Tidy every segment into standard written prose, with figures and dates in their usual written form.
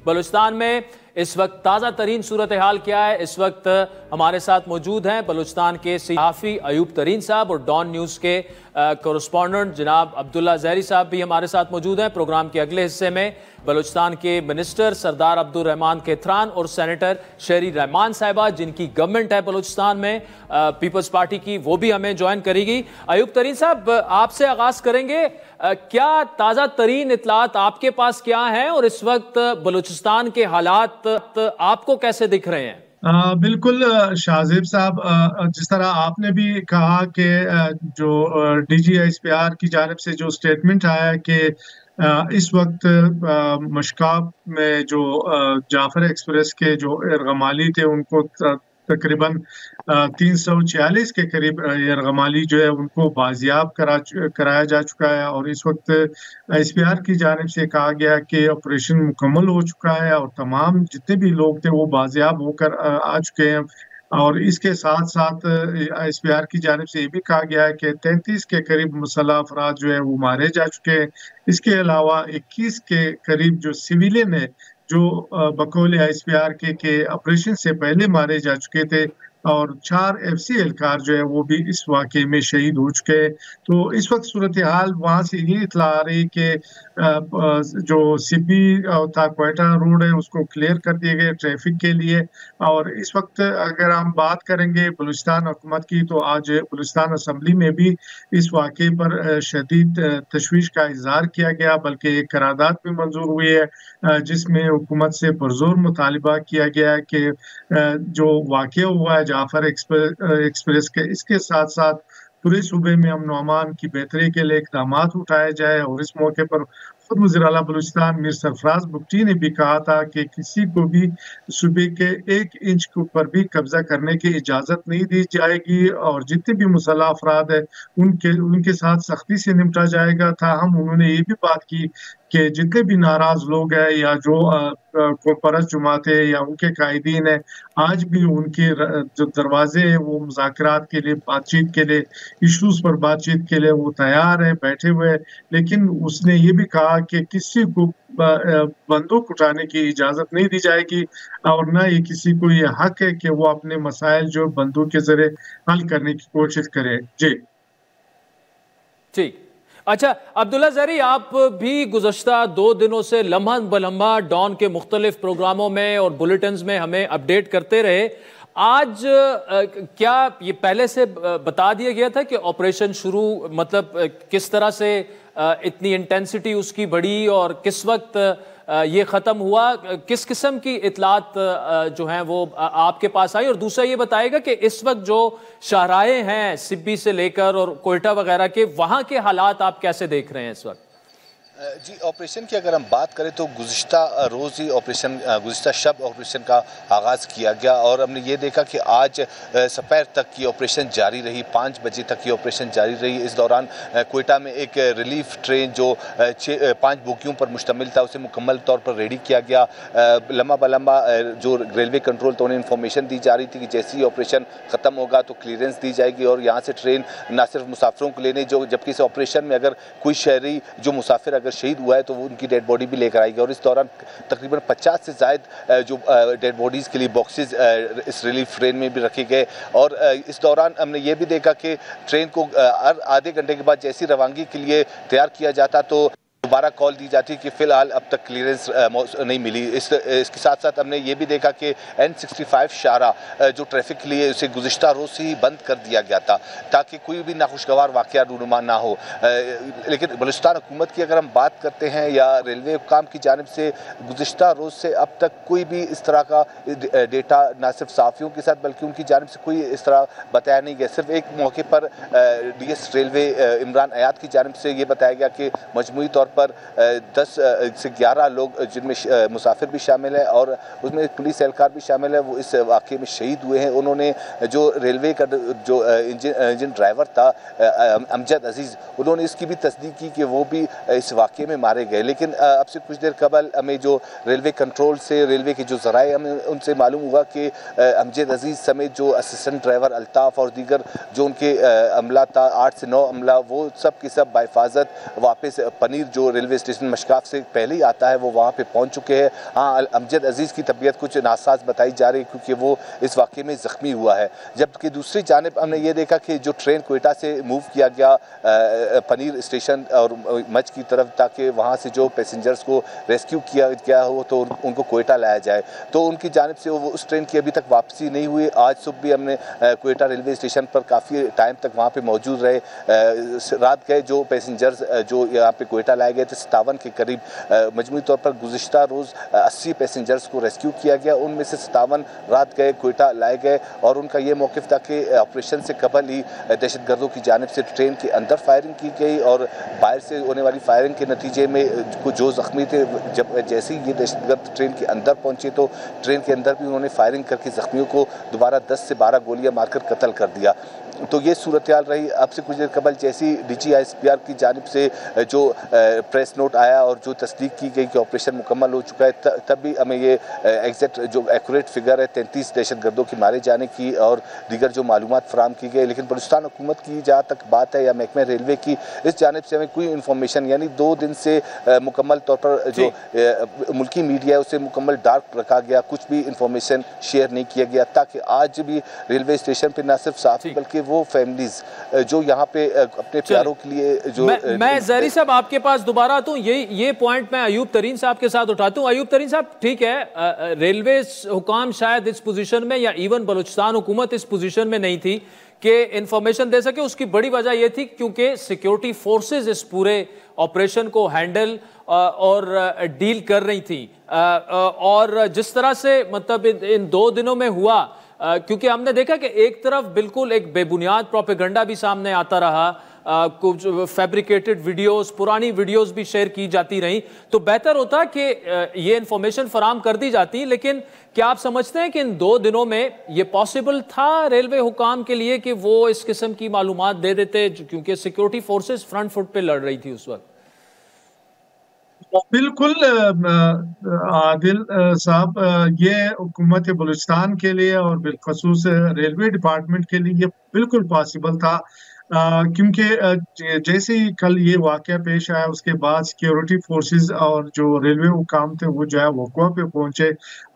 بلوچستان میں اس وقت تازہ ترین صورتحال کیا ہے؟ اس وقت ہمارے ساتھ موجود ہیں بلوچستان کے صحافی ایوب ترین صاحب اور ڈان نیوز کے کورسپونڈنٹ جناب عبداللہ زہری صاحب بھی ہمارے ساتھ موجود ہیں۔ پروگرام کے اگلے حصے میں بلوچستان کے منسٹر سردار عبدالرحمان کیتھران اور سینیٹر شہری رحمان صاحبہ جن کی گورنمنٹ ہے بلوچستان میں پیپلز پارٹی کی، وہ بھی ہمیں جوائن کرے گی۔ ایوب ترین صاحب، آپ سے آغاز کریں گے، کیا تازہ ترین اطلاعات آپ کے پاس کیا ہیں اور اس وقت بلوچستان کے حالات آپ کو کیسے دکھ رہے ہیں؟ بالکل شاہزیب صاحب، جس طرح آپ نے بھی کہا کہ جو D G S P R کی جانب سے جو سٹیٹمنٹ آیا کہ اس وقت مشکاب میں جو جعفر ایکسپریس کے جو ارغمالی تھے ان کو تقریباً 346 کے قریب ارغمالی جو ہے ان کو بازیاب کرایا جا چکا ہے، اور اس وقت ایس پی آر کی جانب سے کہا گیا کہ آپریشن مکمل ہو چکا ہے اور تمام جتنے بھی لوگ تھے وہ بازیاب ہو کر آ چکے ہیں۔ اور اس کے ساتھ ساتھ ایس پی آر کی جانب سے یہ بھی کہا گیا ہے کہ 33 کے قریب مسلح افراد جو ہے وہ مارے جا چکے ہیں۔ اس کے علاوہ 21 کے قریب جو سویلین ہے جو بقول ایس پی آر کے آپریشن سے پہلے مارے جا چکے تھے، اور 4 ایف سی اہلکار جو ہے وہ بھی اس واقعے میں شہید ہو چکے ہیں۔ تو اس وقت صورتحال وہاں سے یہ اطلاع آ رہی کہ جو سی پی تھا کوئٹہ روڈ ہے اس کو کلیئر کر دیے گئے ٹریفک کے لیے۔ اور اس وقت اگر ہم بات کریں گے بلوچستان حکومت کی، تو آج بلوچستان اسمبلی میں بھی اس واقعے پر شدید تشویش کا اظہار کیا گیا، بلکہ ایک قرارداد بھی منظور ہوئی ہے جس میں حکومت سے پرزور مطالبہ کیا گیا ہے کہ جو واقعہ ہوا ہے جعفر ایکسپریس کے، اس کے ساتھ ساتھ پورے صوبے میں امن و امان کی بہتری کے لیے اقدامات اٹھائے جائے۔ اور اس موقع پر خود وزیر اعلیٰ بلوچستان میر سرفراز بگٹی نے بھی کہا تھا کہ کسی کو بھی صوبے کے 1 انچ کے اوپر بھی قبضہ کرنے کی اجازت نہیں دی جائے گی، اور جتنے بھی مسلح افراد ہیں ان کے ساتھ سختی سے نمٹا جائے گا۔ تاہم انہوں نے یہ بھی بات کی کہ جتنے بھی ناراض لوگ ہیں یا جو پرست جماعتیں یا ان کے قائدین ہیں، آج بھی ان کے جو دروازے ہیں وہ مذاکرات کے لیے، بات چیت کے لیے، ایشوز پر بات چیت کے لیے وہ تیار ہیں، بیٹھے ہوئے۔ لیکن اس نے یہ بھی کہا کہ کسی کو بندوق اٹھانے کی اجازت نہیں دی جائے گی، اور نہ ہی کسی کو یہ حق ہے کہ وہ اپنے مسائل جو بندوق کے ذریعے حل کرنے کی کوشش کرے۔ جی ٹھیک، اچھا عبداللہ زہری، آپ بھی گزشتہ 2 دنوں سے لمحہ بلمحہ ڈان کے مختلف پروگراموں میں اور بلیٹنز میں ہمیں اپڈیٹ کرتے رہے۔ آج کیا یہ پہلے سے بتا دیا گیا تھا کہ آپریشن شروع، مطلب کس طرح سے اتنی انٹینسٹی اس کی بڑھی اور کس وقت یہ ختم ہوا؟ کس قسم کی اطلاعات جو ہیں وہ آپ کے پاس آئی؟ اور دوسرا یہ بتائے گا کہ اس وقت جو شاہراہیں ہیں سبی سے لے کر اور کوئٹہ وغیرہ کے، وہاں کے حالات آپ کیسے دیکھ رہے ہیں اس وقت؟ جی، آپریشن کی اگر ہم بات کریں تو گزشتہ روز ہی گزشتہ شب آپریشن کا آغاز کیا گیا، اور ہم نے یہ دیکھا کہ آج سپہر تک کی آپریشن جاری رہی، 5 بجے تک کی آپریشن جاری رہی۔ اس دوران کوئٹہ میں ایک ریلیف ٹرین جو 5 بوگیوں پر مشتمل تھا اسے مکمل طور پر ریڈی کیا گیا۔ لمحہ بلمحہ جو ریلوے کنٹرول تو انہیں انفارمیشن دی جا رہی تھی کہ جیسے ہی آپریشن ختم ہوگا تو کلیئرنس دی جائے گی، اور یہاں سے ٹرین نہ صرف مسافروں کو لینے، جبکہ اس آپریشن میں اگر کوئی شہری جو مسافر اگر شہید ہوا ہے تو وہ ان کی ڈیڈ باڈی بھی لے کر آئے گی۔ اور اس دوران تقریباً 50 سے زائد جو ڈیڈ باڈیز کے لیے باکسز اس ریلیف ٹرین میں بھی رکھے گئے۔ اور اس دوران ہم نے یہ بھی دیکھا کہ ٹرین کو ہر آدھے گھنٹے کے بعد جیسی روانگی کے لیے تیار کیا جاتا تو دوبارہ کال دی جاتی کہ فی الحال اب تک کلیئرنس نہیں ملی۔ اس کے ساتھ ساتھ ہم نے یہ بھی دیکھا کہ N65 شاہراہ جو ٹریفک کے لیے اسے گزشتہ روز سے ہی بند کر دیا گیا تھا تاکہ کوئی بھی ناخوشگوار واقعہ رونما نہ ہو۔ لیکن بلوچستان حکومت کی اگر ہم بات کرتے ہیں یا ریلوے حکام کی جانب سے، گزشتہ روز سے اب تک کوئی بھی اس طرح کا ڈیٹا نہ صرف صحافیوں کے ساتھ بلکہ ان کی جانب سے کوئی اس طرح بتایا نہیں گیا۔ صرف ایک موقع پر D S railway Imran Ayad کی جانب سے یہ بتایا گیا کہ مجموعی طور پر 10 سے 11 لوگ جن میں مسافر بھی شامل ہیں اور اس میں پولیس اہلکار بھی شامل ہے وہ اس واقعے میں شہید ہوئے ہیں۔ انہوں نے جو ریلوے کا جو انجن ڈرائیور تھا امجد عزیز، انہوں نے اس کی بھی تصدیق کی کہ وہ بھی اس واقعے میں مارے گئے۔ لیکن اب سے کچھ دیر قبل ہمیں جو ریلوے کنٹرول سے، ریلوے کے جو ذرائع ہمیں ان سے معلوم ہوا کہ امجد عزیز سمیت جو اسسٹنٹ ڈرائیور الطاف اور دیگر جو ان کے عملہ تھا 8 سے 9 عملہ، وہ سب کے سب بحفاظت واپس پنیر جو جو ریلوے اسٹیشن مشکاف سے پہلے ہی آتا ہے وہ وہاں پہ پہنچ چکے ہیں. ہاں امجد عزیز کی طبیعت کچھ ناساز بتائی جا رہی ہے کیونکہ وہ اس واقعے میں زخمی ہوا ہے. جبکہ دوسری جانب ہم نے یہ دیکھا کہ جو ٹرین کوئٹہ سے موو کیا گیا پنیر اسٹیشن اور مچ کی طرف تاکہ وہاں سے جو پیسنجرز کو ریسکیو کیا گیا ہو تو ان کو کوئٹہ لایا جائے, تو ان کی جانب سے وہ اس ٹرین کی ابھی تک واپسی نہیں ہوئی. آج صبح بھی ہم نے کوئٹہ ریلوے اسٹیشن پر کافی ٹائم تک وہاں پہ موجود رہے. رات گئے جو پیسنجرز جو یہاں پہ کوئٹہ لائے گئے تھے 57 کے قریب, مجموعی طور پر گزشتہ روز 80 پیسنجرز کو ریسکیو کیا گیا. ان میں سے 57 رات گئے کوئٹہ لائے گئے اور ان کا یہ موقف تھا کہ آپریشن سے قبل ہی دہشت گردوں کی جانب سے ٹرین کے اندر فائرنگ کی گئی اور باہر سے ہونے والی فائرنگ کے نتیجے میں جو زخمی تھے جب جیسے ہی یہ دہشت گرد ٹرین کے اندر پہنچے تو ٹرین کے اندر بھی انہوں نے فائرنگ کر کے زخمیوں کو دوبارہ 10 سے 12 گولیاں مار کر قتل کر دیا. تو یہ صورتحال رہی. اب سے کچھ دیر قبل جیسی DGISPR کی جانب سے جو پریس نوٹ آیا اور جو تصدیق کی گئی کہ آپریشن مکمل ہو چکا ہے, تب بھی ہمیں یہ ایگزیکٹ جو ایکوریٹ فگر ہے 33 دہشت گردوں کی مارے جانے کی اور دیگر جو معلومات فراہم کی گئی. لیکن بلوچستان حکومت کی جہاں تک بات ہے یا محکمہ ریلوے کی, اس جانب سے ہمیں کوئی انفارمیشن یعنی 2 دن سے مکمل طور پر جو ملکی میڈیا ہے اسے مکمل ڈارک رکھا گیا, کچھ بھی انفارمیشن شیئر نہیں کیا گیا تاکہ آج بھی ریلوے اسٹیشن پہ نہ صرف صحافی بلکہ وہ فیملیز جو یہاں پہ اپنے پیاروں کے لیے جو میں زہری صاحب آپ کے پاس دوبارہ آتا ہوں. یہ پوائنٹ میں ایوب ترین صاحب کے ساتھ اٹھاتا ہوں. ایوب ترین صاحب ٹھیک ہے, ریلوے حکام شاید اس پوزیشن میں یا ایون بلوچستان حکومت اس پوزیشن میں نہیں تھی کہ انفارمیشن دے سکے. اس کی بڑی وجہ یہ تھی کیونکہ سیکیورٹی فورسز اس پورے آپریشن کو ہینڈل اور ڈیل کر رہی تھی, اور جس طرح سے مطلب ان 2 دنوں میں ہوا, کیونکہ ہم نے دیکھا کہ ایک طرف بالکل ایک بے بنیاد پروپیگنڈا بھی سامنے آتا رہا, کچھ فیبریکیٹڈ ویڈیوز, پرانی ویڈیوز بھی شیئر کی جاتی رہیں, تو بہتر ہوتا کہ یہ انفارمیشن فراہم کر دی جاتی. لیکن کیا آپ سمجھتے ہیں کہ ان 2 دنوں میں یہ پاسبل تھا ریلوے حکام کے لیے کہ وہ اس قسم کی معلومات دے دیتے, کیونکہ سیکیورٹی فورسز فرنٹ فٹ پہ لڑ رہی تھی اس وقت؟ بالکل عادل صاحب, یہ حکومت بلوچستان کے لیے اور بالخصوص ریلوے ڈپارٹمنٹ کے لیے یہ بالکل پاسبل تھا, کیونکہ جیسے ہی کل یہ واقعہ پیش آیا اس کے بعد سیکیورٹی فورسز اور جو ریلوے حکام تھے وہ جو ہے وقوع پہ پہنچے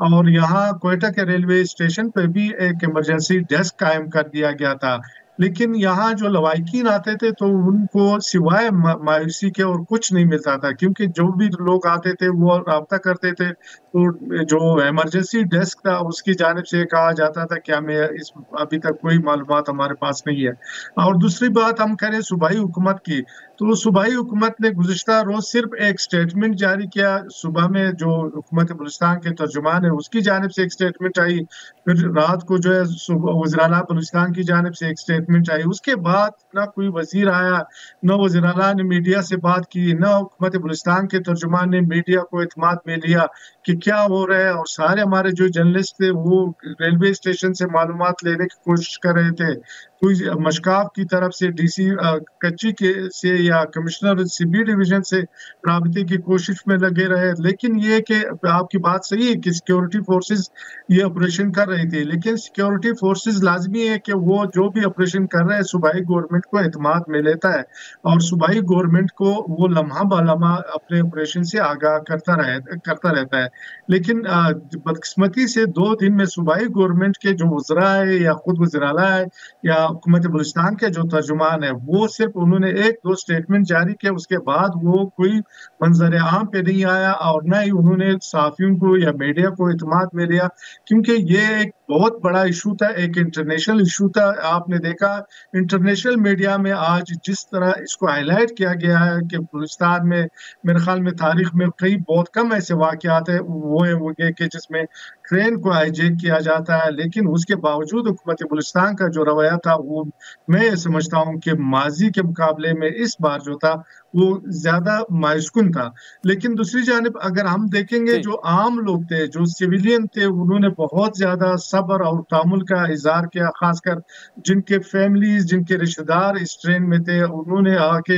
اور یہاں کوئٹہ کے ریلوے اسٹیشن پہ بھی ایک ایمرجنسی ڈیسک قائم کر دیا گیا تھا. لیکن یہاں جو لوائقین آتے تھے تو ان کو سوائے مایوسی کے اور کچھ نہیں ملتا تھا, کیونکہ جو بھی لوگ آتے تھے وہ رابطہ کرتے تھے تو جو ایمرجنسی ڈیسک تھا اس کی جانب سے کہا جاتا تھا کہ ہمیں ابھی تک کوئی معلومات ہمارے پاس نہیں ہے. اور دوسری بات ہم کریں صوبائی حکومت کی, تو صوبائی حکومت نے گزشتہ روز صرف ایک سٹیٹمنٹ جاری کیا. صبح میں جو حکومت بلوچستان کے ترجمان ہے اس کی جانب سے ایک سٹیٹمنٹ آئی, پھر رات کو جو ہے وزراء بلوچستان کی جانب سے ایک سٹیٹمنٹ آئی. اس کے بعد نہ کوئی وزیر آیا, نہ وزراء نے میڈیا سے بات کی, نہ حکومت بلوچستان کے ترجمان نے میڈیا کو اعتماد میں لیا کہ کیا ہو رہا ہے. اور سارے ہمارے جو جرنلسٹ تھے وہ ریلوے اسٹیشن سے معلومات لینے کی کوشش کر رہے تھے. کوئی مشکاف کی طرف سے DC کچی کے سے یا کمشنر CB ڈویژن سے رابطے کی کوشش میں لگے رہے. لیکن یہ کہ آپ کی بات صحیح ہے کہ سیکیورٹی فورسز یہ آپریشن کر رہی تھی, لیکن سیکیورٹی فورسز لازمی ہے کہ وہ جو بھی آپریشن کر رہے ہیں صوبائی گورنمنٹ کو اعتماد میں لیتا ہے اور صوبائی گورنمنٹ کو وہ لمحہ بلمحہ اپنے آپریشن سے آگاہ کرتا رہتا ہے. لیکن بدقسمتی سے 2 دن میں صوبائی گورنمنٹ کے جو وزراء ہے یا خود وزراء ہے یا حکومت بلوچستان کے جو ترجمان ہے وہ صرف انہوں نے 1-2 سٹیٹمنٹ جاری کیا, اس کے بعد وہ کوئی منظر عام پہ نہیں آیا اور نہ ہی انہوں نے صحافیوں کو یا میڈیا کو اعتماد میں لیا, کیونکہ یہ ایک بہت بڑا ایشو تھا, ایک انٹرنیشنل ایشو تھا. آپ نے دیکھا انٹرنیشنل میڈیا میں آج جس طرح اس کو ہائی لائٹ کیا گیا ہے کہ بلوچستان میں میرے خیال میں تاریخ میں کئی بہت کم ایسے واقعات ہیں وہ کہ جس میں ٹرین کو ہائی جیک کیا جاتا ہے. لیکن اس کے باوجود حکومت بلوچستان کا جو رویہ تھا وہ میں یہ سمجھتا ہوں کہ ماضی کے مقابلے میں اس بار جو تھا وہ زیادہ مایوس کن تھا. لیکن دوسری جانب اگر ہم دیکھیں گے جو عام لوگ تھے, جو سویلین تھے, انہوں نے بہت زیادہ صبر اور تحمل کا اظہار کیا, خاص کر جن کے فیملیز, جن کے رشتہ دار اس ٹرین میں تھے. انہوں نے آ کے